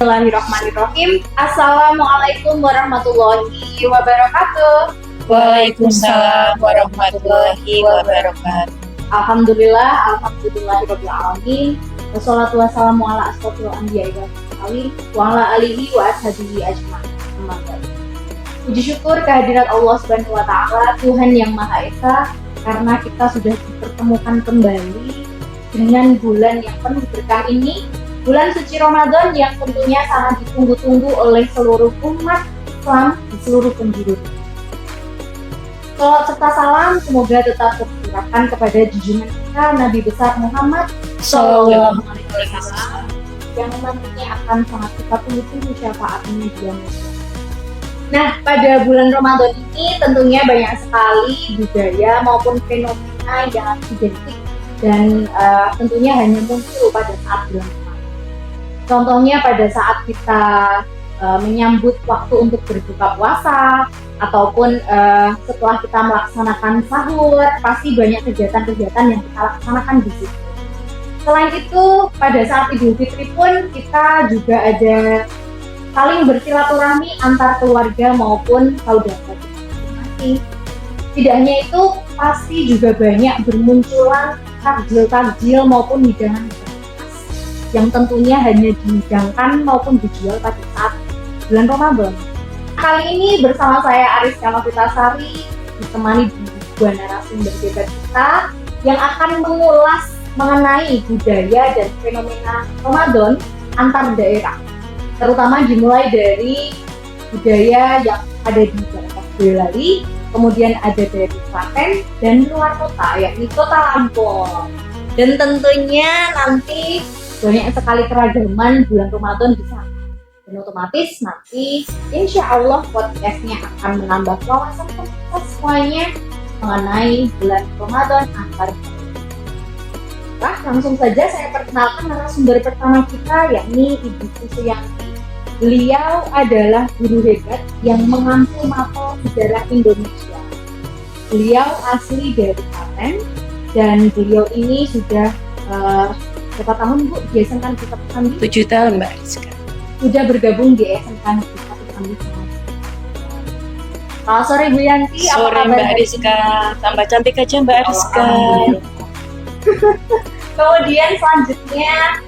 Bismillahirrahmanirrahim. Assalamualaikum warahmatullahi wabarakatuh. Waalaikumsalam warahmatullahi wabarakatuh. Alhamdulillahirabbil alamin. Wassalatu wassalamu ala asrofil anbiya'i wal mursalin wa ala alihi wa ashabihi ajma'in. Amma ba'du. Puji syukur kehadirat Allah Subhanahu wa taala, Tuhan yang Maha Esa, karena kita sudah dipertemukan kembali dengan bulan yang penuh berkah ini. Bulan suci Ramadan yang tentunya sangat ditunggu-tunggu oleh seluruh umat Islam di seluruh penjuru. Salawat serta salam semoga tetap tercurahkan kepada junjungan kita Nabi besar Muhammad Sallallahu Alaihi Wasallam yang nantinya akan sangat kita tunggu-tunggu syafaatnya di dunia. Nah, pada bulan Ramadan ini tentunya banyak sekali budaya maupun fenomena yang identik dan tentunya hanya muncul pada saat bulan Ramadan. Contohnya pada saat kita menyambut waktu untuk berbuka puasa ataupun setelah kita melaksanakan sahur, pasti banyak kegiatan-kegiatan yang kita laksanakan di situ. Selain itu, pada saat Idul Fitri pun kita juga ada saling bersilaturahmi antar keluarga maupun saudara masing-masing. Tidak hanya itu, pasti juga banyak bermunculan takjil-takjil maupun hidangan yang tentunya hanya dihidangkan maupun dijual pada saat bulan Ramadan. Kali ini bersama saya Ariska Novitasari ditemani dua narasumber hebat kita yang akan mengulas mengenai budaya dan fenomena Ramadan antar daerah, terutama dimulai dari budaya yang ada di daerah Boyolali, kemudian ada dari Klaten dan luar kota, yakni Kota Lampung. Dan tentunya nanti banyak sekali keragaman bulan Ramadan di sana. Dan otomatis nanti insya Allah podcastnya akan menambah wawasan kita semuanya mengenai bulan Ramadan antar daerah. Nah, langsung saja saya perkenalkan narasumber pertama kita, yakni Ibu Susiyanti. Beliau adalah guru hebat yang mengampu mapel sejarah Indonesia. Beliau asli dari Klaten dan beliau ini sudah berapa tahun Bu di SMK Negeri Satu Sambi? 7 tahun Mbak Rizka. Sudah bergabung di SMK Negeri Satu Sambi. Selamat sore Bu Yanti. Sore Mbak Rizka. Tambah cantik aja Mbak Rizka. Kemudian selanjutnya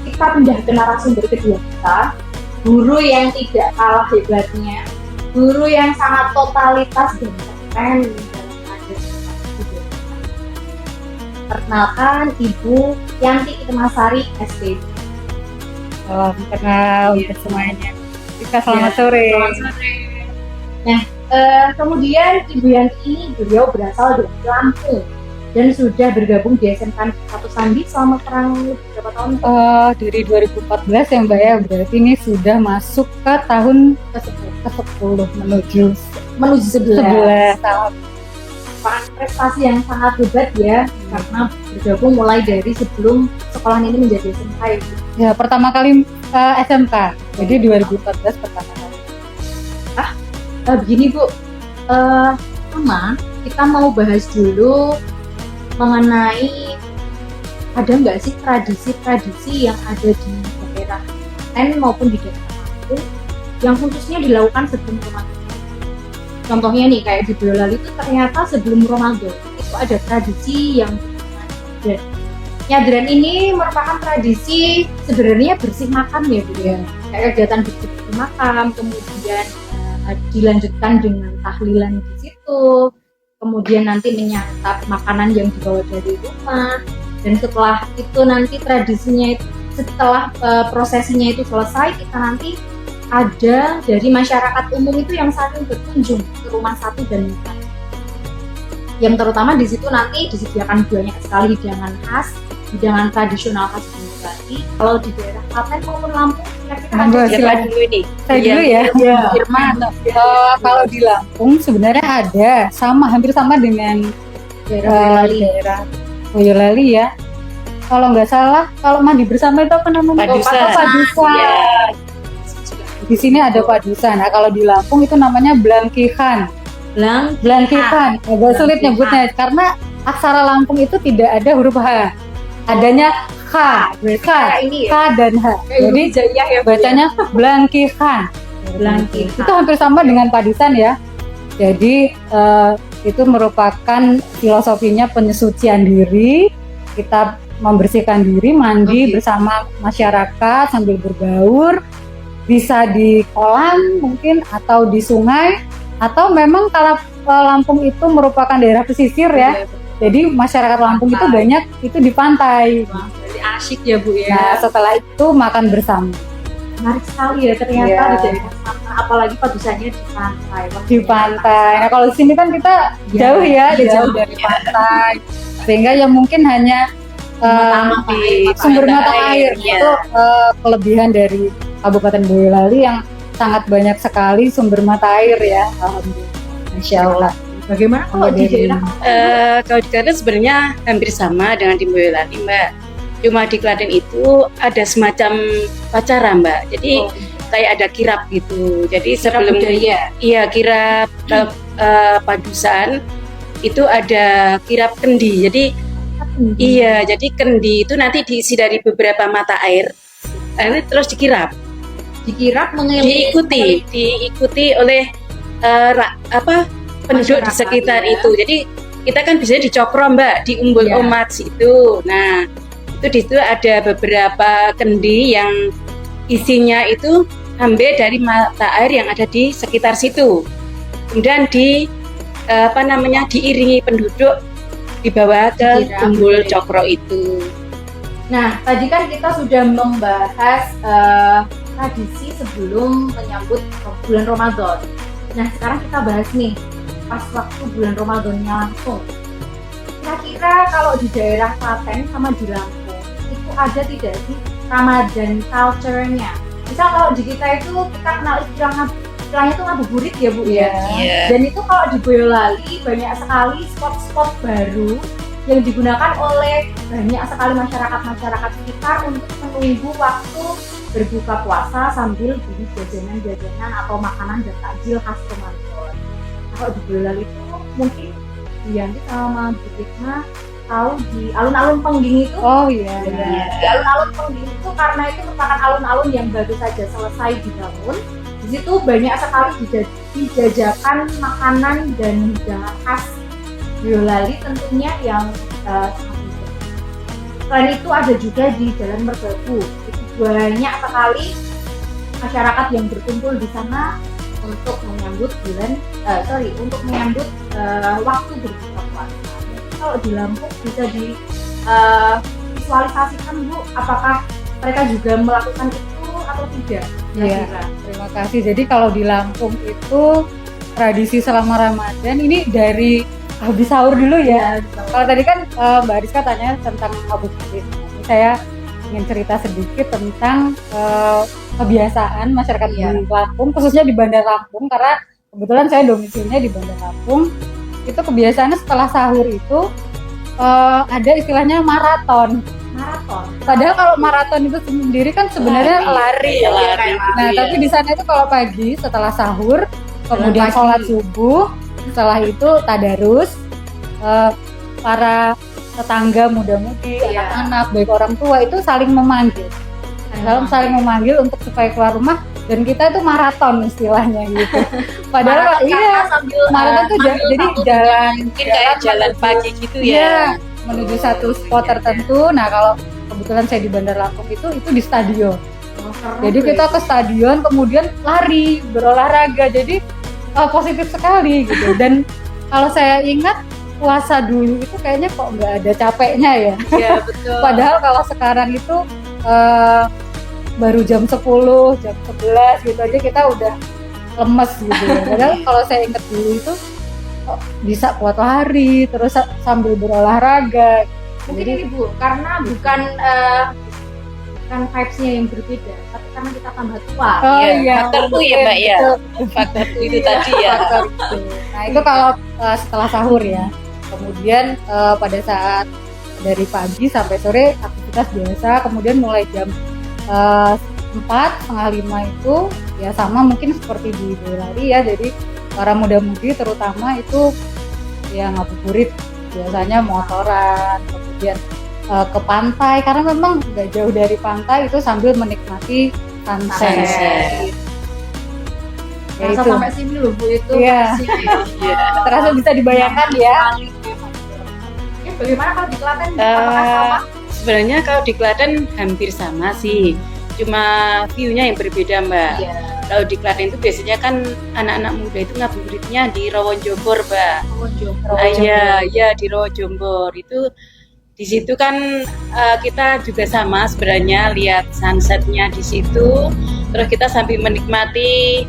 kita pindah ke narasumber kedua kita, guru yang tidak kalah hebatnya, guru yang sangat totalitas dan keren dalam mengajar. Perkenalkan Ibu Yanti Itmasari SPD. Salam kenal untuk semuanya. Kita selamat sore. Selamat sore. Nah, kemudian Ibu Yanti ini beliau berasal dari Lampung dan sudah bergabung di SMK Satu Sambi selama kurang lebih berapa tahun? Dari 2014 ya Mbak ya, berarti ini sudah masuk ke tahun ke-10 menuju 11 tahun. Prestasi yang sangat hebat ya, karena bergabung mulai dari sebelum sekolah ini menjadi SMK itu. Ya, pertama kali SMK, jadi 2014 pertama kali. Begini Bu, kita mau bahas dulu mengenai ada nggak sih tradisi-tradisi yang ada di daerah Klaten maupun di daerah Lampung yang khususnya dilakukan sebelum Ramadan. Contohnya nih kayak di Boyolali itu ternyata sebelum Ramadan itu ada tradisi yang nyadran. Nyadran ini merupakan tradisi sebenarnya bersih makam ya Bu ya. Kayak kegiatan bersih makam, kemudian dilanjutkan dengan tahlilan di situ. Kemudian nanti menyantap makanan yang dibawa dari rumah. Dan setelah itu nanti tradisinya itu, setelah prosesinya itu selesai, kita nanti ada dari masyarakat umum itu yang saling berkunjung ke rumah satu dan lain. Yang terutama di situ nanti disediakan banyak sekali hidangan khas, hidangan tradisional khas Boyolali. Kalau di daerah Klaten maupun Lampung, Sila dulu ini. Saya dulu ya. Firman. Kalau di Lampung sebenarnya ada hampir sama dengan daerah Boyolali ya. Kalau nggak salah, kalau mandi bersama itu apa namanya? Padusan. Ya. Di sini ada padusan. Nah, kalau di Lampung itu namanya blangkihan. Blangkihan. Agak sulit nyebutnya karena aksara Lampung itu tidak ada huruf H. Adanya K, K, ini K dan H. Jadi Jaiyah ya, Bu, ya? bacanya Blangkihan. Blangkihan. Itu hampir sama dengan Padisan ya. Jadi itu merupakan filosofinya penyesucian diri. Kita membersihkan diri, mandi bersama masyarakat sambil berbaur. Bisa di kolam mungkin atau di sungai, atau memang kalau Lampung itu merupakan daerah pesisir ya. Jadi masyarakat Lampung itu banyak itu di pantai. Jadi asik ya Bu ya. Nah, setelah itu makan bersama Menarik sekali ya ternyata Iya. di daerah sana, apalagi padusannya di pantai. di pantai. Nah, kalau di sini kan kita jauh ya, jauh dari pantai. Sehingga ya mungkin hanya Di sumber mata air ya. itu kelebihan dari Kabupaten Boyolali yang sangat banyak sekali sumber mata air ya. Alhamdulillah. Insya Allah. Bagaimana kalau di daerah Kalau di Klaten sebenarnya hampir sama dengan di Boyolali Mbak. Cuma di Klaten itu ada semacam upacara Mbak. Jadi kayak ada kirap gitu. Jadi sebelum budaya? iya kirap padusan itu ada kirap kendi. Jadi iya, jadi kendi itu nanti diisi dari beberapa mata air. Ini terus dikirap. dikirap mengelilingi Diikuti oleh penduduk di Masyarakat, sekitar ya. itu. Jadi kita kan biasanya dicokro Mbak, di Umbul Iya. Omat situ. Nah, itu di situ ada beberapa kendi yang isinya itu ambil dari mata air yang ada di sekitar situ. Kemudian diiringi penduduk dibawa ke Dikirap. Umbul Cokro itu. Nah, tadi kan kita sudah membahas tradisi sebelum menyambut bulan Ramadan. Nah, sekarang kita bahas nih, pas waktu bulan Ramadannya langsung. Kira-kira kalau di daerah Klaten sama di Lampung, itu ada tidak sih Ramadan culture-nya? Misal kalau di kita itu, kita kenal istilahnya itu ngabuburit ya Bu ya? Iya. Dan itu kalau di Boyolali banyak sekali spot-spot baru yang digunakan oleh banyak sekali masyarakat sekitar untuk menunggu waktu berbuka puasa sambil beli jajanan-jajanan atau makanan dan takjil khas Ramadan. Nah, kalau di Boyolali itu mungkin Yanti sama Bu Tikma tahu di alun-alun Pengging itu. Oh iya. Di alun-alun Pengging itu karena itu merupakan alun-alun yang baru saja selesai dibangun. Di situ banyak sekali dijajakan makanan dan hidangan khas Boyolali tentunya yang sangat unik. Selain itu ada juga di Jalan Merbabu. Itu banyak sekali masyarakat yang berkumpul di sana untuk menyambut waktu berbuka puasa. Kalau di Lampung bisa visualisasikan Bu, apakah mereka juga melakukan itu atau tidak? Iya, terima kasih. Jadi kalau di Lampung itu tradisi selama Ramadan ini dari habis sahur dulu ya. Kalau tadi kan Mbak Rizka tanya tentang ngabuburit. Saya ingin cerita sedikit tentang kebiasaan masyarakat di Lampung, khususnya di Bandar Lampung, karena kebetulan saya domisilinya di Bandar Lampung. Itu kebiasaannya setelah sahur itu ada istilahnya maraton. Padahal kalau maraton itu sendiri kan sebenarnya lari. Nah, tapi di sana itu kalau pagi setelah sahur, kemudian sholat subuh, setelah itu tadarus, para tetangga muda-mudi, anak-anak, baik orang tua itu saling memanggil. Saling memanggil untuk supaya keluar rumah, dan kita itu maraton istilahnya gitu. Padahal maraton tuh jadi jalan Mungkin kayak jalan pagi gitu ya. menuju satu spot tertentu. Nah, kalau kebetulan saya di Bandar Lampung itu di stadion. Jadi kita ke stadion kemudian lari, berolahraga. Jadi positif sekali gitu. Dan kalau saya ingat puasa dulu itu kayaknya kok nggak ada capeknya ya. Iya, betul. Padahal kalau sekarang itu baru jam 10, jam 11 gitu aja kita udah lemes gitu ya. Padahal kalau saya ingat dulu itu kok bisa kuat hari terus sambil berolahraga. Mungkin ini Bu, karena bukan vibes-nya yang berbeda, tapi karena kita tambah tua. Faktor itu ya Mbak ya. Faktor itu tadi ya. Nah, itu kalau setelah sahur ya. Kemudian pada saat dari pagi sampai sore aktivitas biasa, kemudian mulai jam 4:30 itu ya sama mungkin seperti di Boyolali ya. Jadi para muda-mudi terutama itu ya ngabuburit, biasanya motoran, kemudian ke pantai karena memang nggak jauh dari pantai itu sambil menikmati sunset. Ya Rasa itu. sampai sini loh Bu itu. Iya. Iya. Terasa bisa dibayangkan ya. Ya, bagaimana kalau di Klaten? Apakah sama? Sebenarnya kalau di Klaten hampir sama sih, cuma view-nya yang berbeda Mbak. Iya. Kalau di Klaten itu biasanya kan anak-anak muda itu ngabuburitnya di Rawojombor Mbak. Iya, di Rawojombor itu. Di situ kan kita juga sama sebenarnya lihat sunsetnya di situ. Terus kita sambil menikmati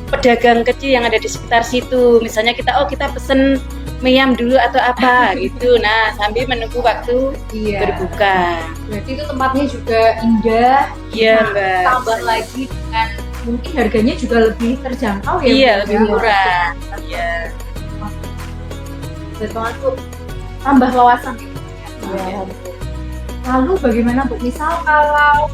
pedagang kecil yang ada di sekitar situ. Misalnya kita pesen mie ayam dulu atau apa gitu. Nah sambil menunggu waktu berbuka. Berarti itu tempatnya juga indah. Iya Nah, Mbak. Tambah lagi dengan mungkin harganya juga lebih terjangkau ya. Iya Bu? lebih murah. Iya. Betul banget Bu. Tambah wawasan. Ya, Lalu bagaimana Bu? Misal kalau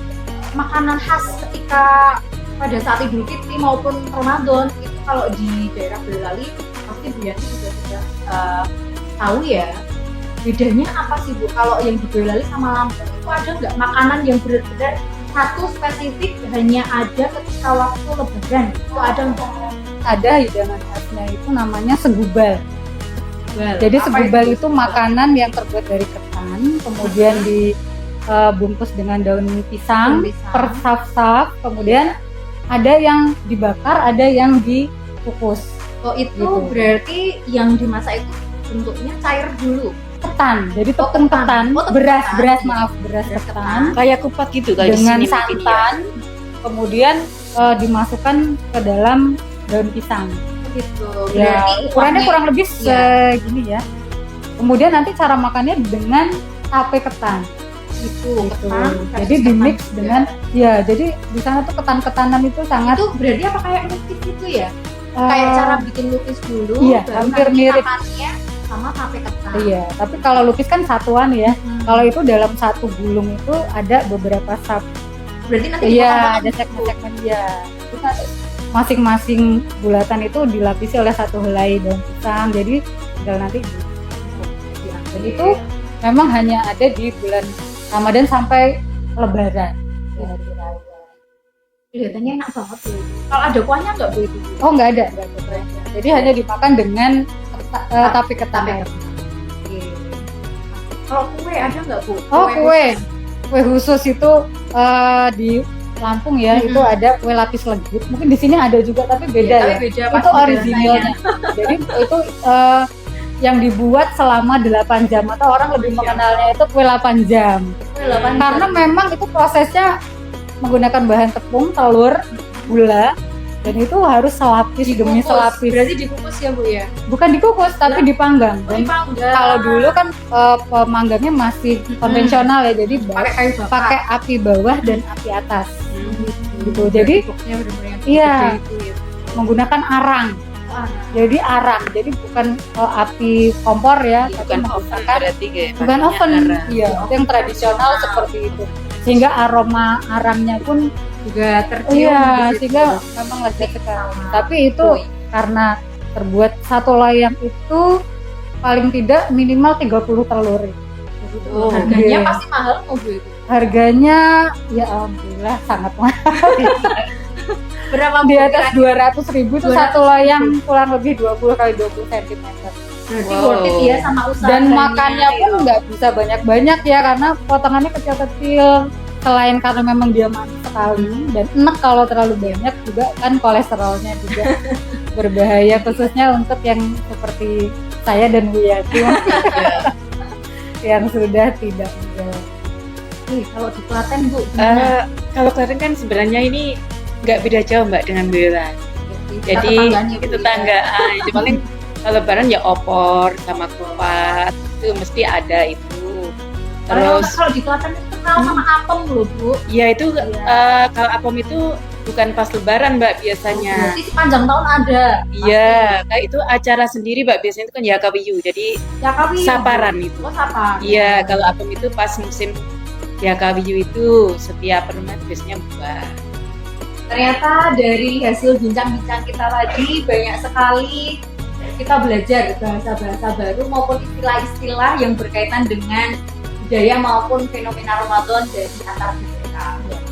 makanan khas ketika pada saat Idul Fitri maupun Ramadan itu kalau di daerah Boyolali pasti Bu Yanti juga sudah tahu ya. Bedanya apa sih Bu? Kalau yang di Boyolali sama Lampung itu ada nggak makanan yang benar-benar satu spesifik hanya ada ketika waktu Lebaran? Itu ada nggak? ada hidangan khasnya itu namanya segubal. Jadi Apa segubal itu makanan yang terbuat dari ketan, kemudian dibungkus dengan daun pisang, per saf-saf, kemudian ada yang dibakar, ada yang dikukus. Oh itu Gitu. berarti yang dimasak itu bentuknya cair dulu. Ketan, jadi Oh, tepung ketan. ketan, Oh, tepung beras ketan. beras Beras ketan Kayak kupat gitu kalau di dengan sini mungkin ya. santan, kemudian dimasukkan ke dalam daun pisang. Gitu. Ya, ukurannya uangnya- kurang lebih Iya. segini ya. Kemudian nanti cara makannya dengan tape ketan. itu Gitu. ketan, Jadi versus di ketan mix juga. dengan ya, jadi di sana tuh ketan-ketanan itu sangat itu berarti apa kayak lukis itu ya? Kayak cara bikin lukis dulu, iya, baru hampir nanti mirip. makannya sama tape ketan. Iya, tapi kalau lukis kan satuan ya. Hmm. Kalau itu dalam satu gulung itu ada beberapa sub. Berarti nanti Iya, dipotong-potong ada gitu. segmen-segmen ya. Itu nanti masing-masing bulatan itu dilapisi oleh satu helai daun pisang. Jadi tinggal nanti dan itu memang hanya ada di bulan Ramadan sampai Lebaran. Kelihatannya enak banget Bu. Kalau ada kuahnya nggak Bu itu? Oh nggak ada. Jadi hanya dimakan dengan tape ketan. Tape ketan. Oke. Kalau kue ada nggak Bu? Oh kue khusus itu di Lampung ya, Mm-mm. itu ada kue lapis legit. Mungkin di sini ada juga tapi beda Tapi ya. beda Itu pasti beda originalnya. Jadi itu yang dibuat selama 8 jam atau orang lebih mengenalnya itu kue 8 jam. Kue 8 Karena memang itu prosesnya menggunakan bahan tepung, telur, gula, dan itu harus selapis demi Dikukus. selapis. Berarti dikukus ya Bu ya? Bukan dikukus tapi dipanggang. Dan Dipanggang. kalau dulu kan pemanggangnya masih konvensional ya, jadi pakai kayu bakar. pakai api bawah dan api atas gitu. Berarti Jadi boxnya bener-bener yang iya. gede itu ya. menggunakan arang. Jadi arang. Jadi bukan api kompor ya, tapi Bukan oven menggunakan berarti kayak bukan pakainya oven. arang. Iya, itu yang tradisional seperti itu. Sehingga aroma arangnya pun juga tercium. iya, di situ. sehingga memang lezat sekali. Sama Tapi itu kue. karena terbuat satu layang itu paling tidak minimal 30 telur. Oh, harganya Iya. pasti mahal kok Bu itu. Harganya ya alhamdulillah sangat mahal. Berapa Bu? Di atas 200.000 itu 200.000. satu layang kurang lebih 20 kali 20 cm. Berarti Wow. worth it ya sama usaha. Dan makannya pun nggak bisa banyak-banyak ya karena potongannya kecil-kecil. Selain karena memang dia manis sekali dan enak kalau terlalu banyak juga kan kolesterolnya juga berbahaya khususnya untuk yang seperti saya dan Bu Yati yang sudah tidak menjalani. Kalau di Klaten Bu gimana? Kalau Klaten kan sebenarnya ini nggak beda jauh Mbak dengan Boyolali. Jadi Tetangganya, Bu, itu ya. tanggaan. Itu paling kalau Lebaran ya opor sama kupat itu mesti ada itu. Terus kalau di Klaten itu kenal sama apem loh Bu. ya itu Iya. kalau apem itu bukan pas Lebaran Mbak biasanya. Berarti sepanjang tahun ada. Iya, kayak itu acara sendiri Mbak biasanya itu kan Yakawiyu. Jadi Ya kami. saparan itu. Oh sapa. Iya, kalau apem itu pas musim Yakawiyu itu setiap rumah biasanya buah. Ternyata dari hasil bincang-bincang kita tadi banyak sekali kita belajar bahasa-bahasa baru maupun istilah-istilah yang berkaitan dengan budaya maupun fenomena Ramadan dari antar mereka.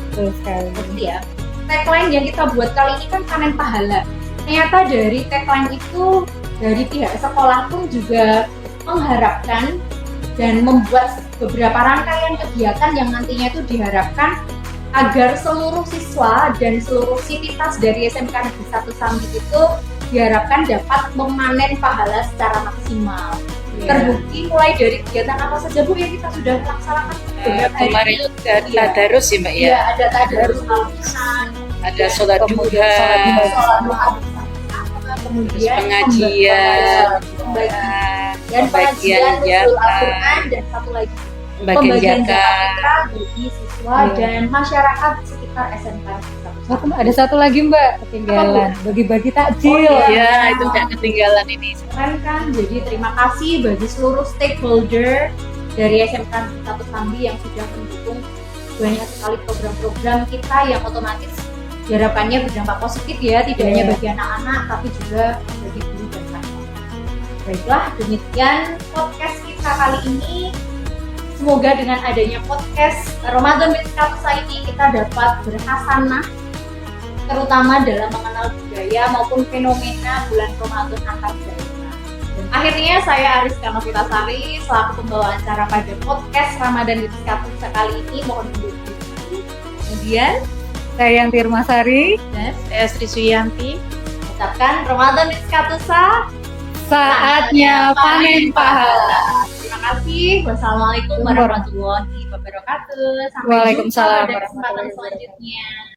Betul sekali. Jadi ya, tagline yang kita buat kali ini kan panen pahala. Ternyata dari tagline itu dari pihak sekolah pun juga mengharapkan dan membuat beberapa rangkaian kegiatan yang nantinya itu diharapkan agar seluruh siswa dan seluruh sivitas dari SMK Negeri 1 Sambi itu diharapkan dapat memanen pahala secara maksimal. Terbukti mulai dari kegiatan apa saja Bu yang kita sudah laksanakan beberapa hari Kemarin ini. itu tadarus ya Mbak ya. Iya, ada tadarus Al-Quran, Ada sholat duha, sholat duha bersama, kemudian pengajian, dan pengajian nuzul Al-Quran, dan satu lagi pembagian zakat zakat. fitrah bagi siswa dan masyarakat sekitar SMK. Oh, ada satu lagi Mbak ketinggalan, bagi-bagi takjil. Oh, Ya, itu nggak ketinggalan ini. Keren kan? Jadi terima kasih bagi seluruh stakeholder dari SMK 1 Sambi yang sudah mendukung banyak sekali program-program kita yang otomatis diharapkannya berdampak positif ya, tidak hanya bagi anak-anak tapi juga bagi guru dan siswa. Baiklah, demikian podcast kita kali ini. Semoga dengan adanya podcast Ramadan with Katusa ini kita dapat berhasanah, terutama dalam mengenal budaya maupun fenomena bulan Ramadan antar daerah. Akhirnya saya Ariska Novitasari selaku pembawa acara pada podcast Ramadan with Katusa kali ini mohon undur diri. Kemudian Saya Yanti Irmasari, dan Saya Sri Suyanti. ucapkan Ramadan with Katusa, saatnya panen pahala. Terima kasih. Wassalamualaikum warahmatullahi wabarakatuh. Sampai Waalaikumsalam jumpa pada kesempatan selanjutnya.